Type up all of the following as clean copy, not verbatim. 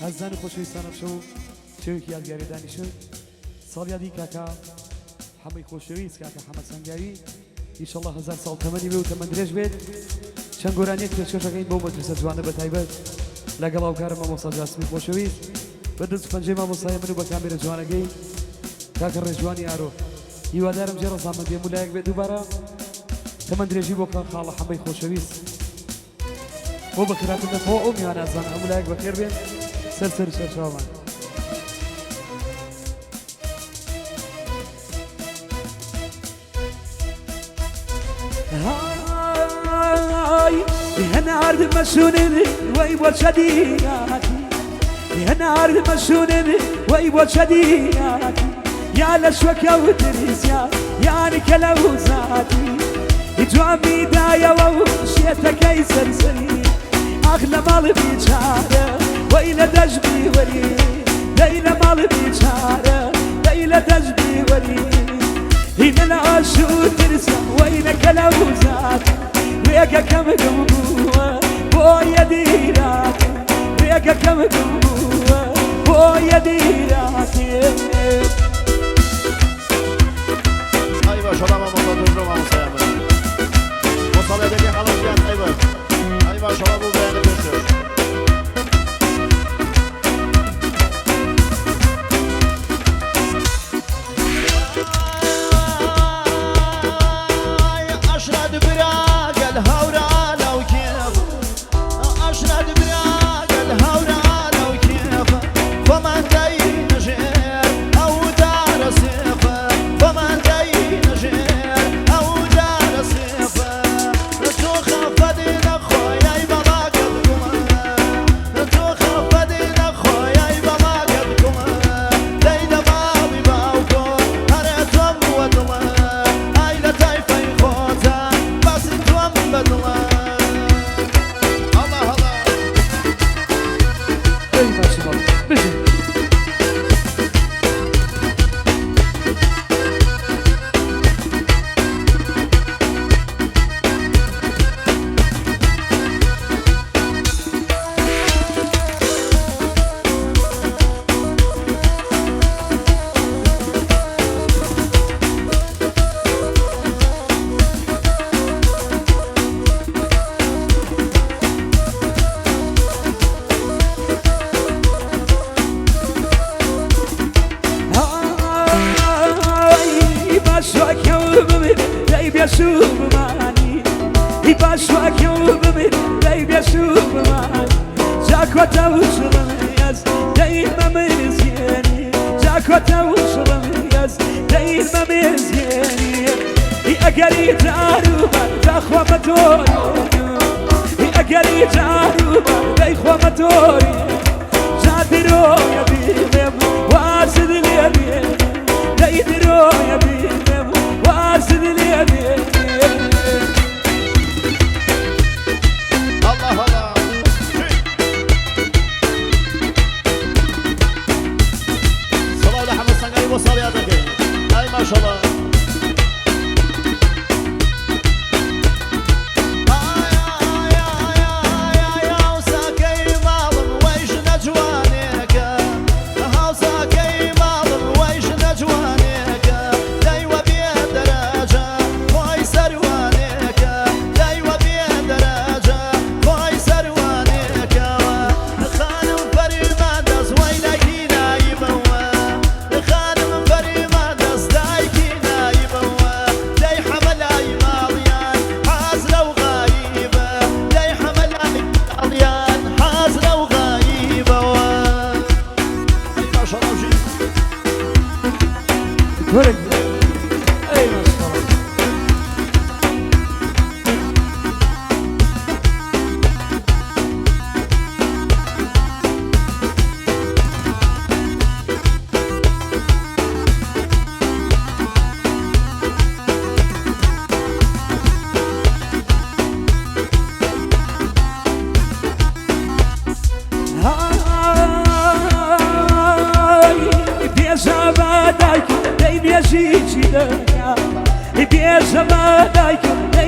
هزان خۆشەویستانە بشە و شێوێکی یادگاریدانیشن ساڵیادی کاکە هەمووی خۆشەویست کاکە حەمەد سەنگاوی ئینشەڵڵا هەزار ساڵ تەمەنی بێ و تەمەن درێژ بێت چەند گۆرانیەک پێشکەشەکەین بۆ مەجلیسە جوانە بە تایبەت لەگەڵ هاوکارم مامۆستا جاسمی خۆشەویست بە دەست پەنجەی مامۆستای من و بە کامێرە جوانەکەی کاکە ڕێژوانی ئارۆ هیوادارم جێ ڕەزامەندی هەموو لایەک بێت دووبارە تەمەن درێژی بۆ خاڵە حەمەی خۆشەویست بۆ بەخێراتن دەخەوە ئەو میوانازان هەموو لایەک بەخێر بێن سەر شاومان هنا عرض مسوني ويبو شدياتي هنا عرض مسوني ويبو شدياتي يا لشوكة وتريسيا يعني كلو زاتي جوامي دايا وشيتك اي سرسري اغلى مال بيجاره ويلا دجبي ولي ليلى مال بيجاره ليلى دجبي ولي هنا لا شو ترسيا ويلا كلو زاتي وياك كم قوة بويا ديرات وياك كم قوة بويا ديرات أيوة شلون ما مصدر ما مسيامر وصل يدك خلاص جان أيوة شلون مو بين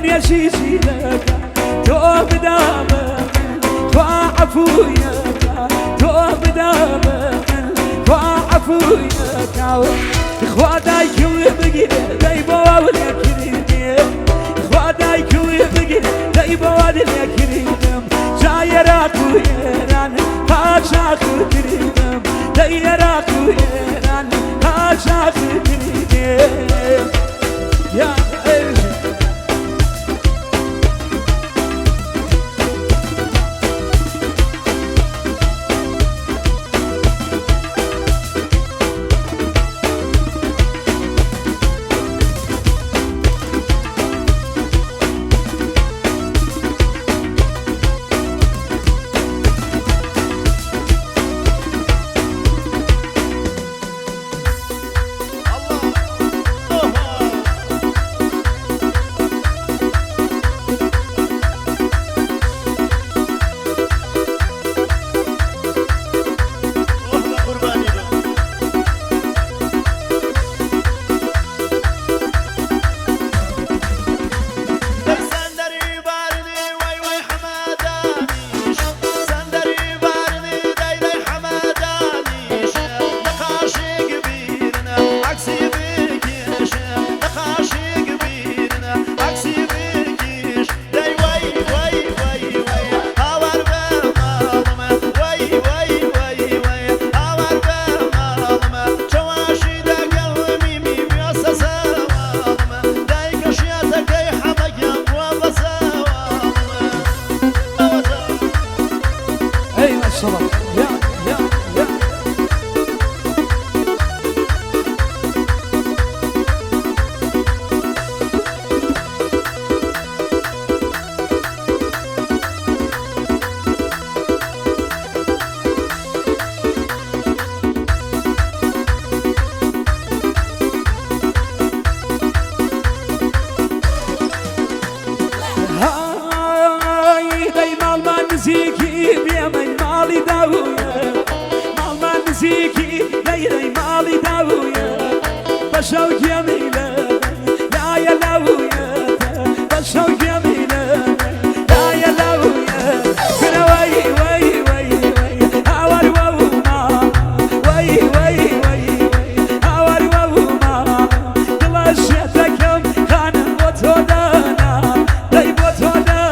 بيصير تو بدامك إخواتي كل بقينا دايما ولا كريم إخواتي كل بقينا دايما ولا كريم جايرات ويران هاشا كريم دايرات ويران هاشا كريم يا نزيكي بيمن مالي داوية مال نزيكي ليلي مالي داوية بشوق يميلة لا يا لاوية بشوق يميلة لا يا لاوية كنا وي وي وي وي هاور ووما وي وي وي وي هاور ووما دلشتكم خانم وتودانا داي وتودانا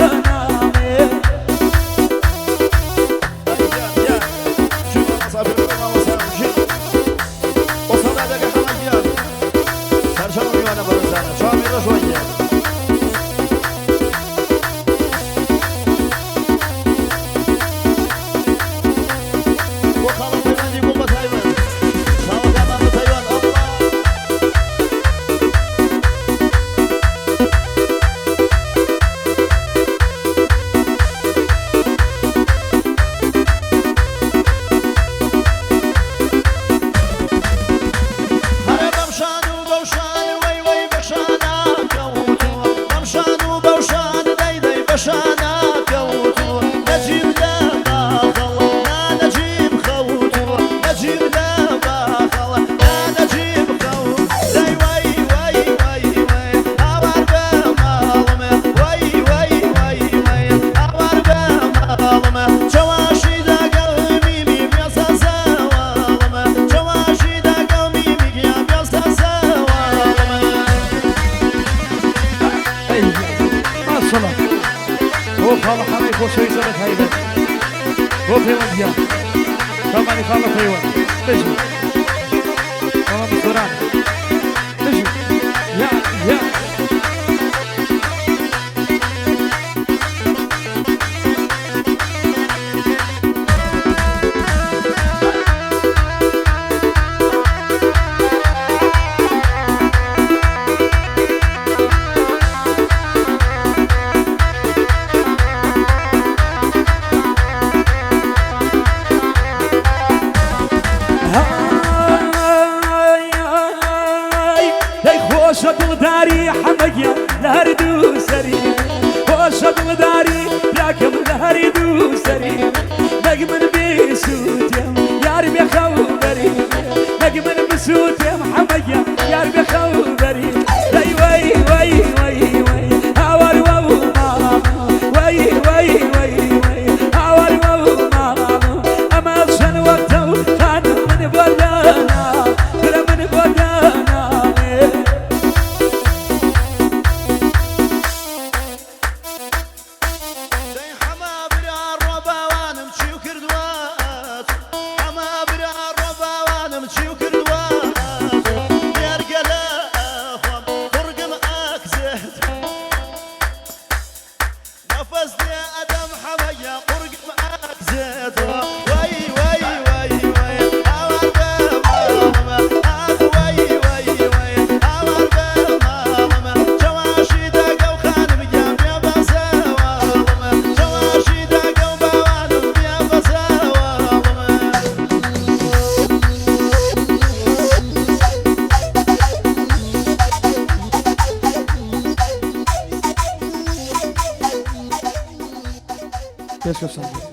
خاله حمي خوشوي زلت هيدا وفي وديا كمان خاله فيوان تجي انا بسرعه تجي يا وشغل داري حمقيا لهردو سري وشغل داري لكم لهردو سري نجمن بسوت يا ربي خبري نجمن بسوت يا حمقيا يا ربي خبري وي وي وي وي وي هاور وما وي وي وي وي هاور وما اما شن وقتو كان من بلانا من پێشکەشان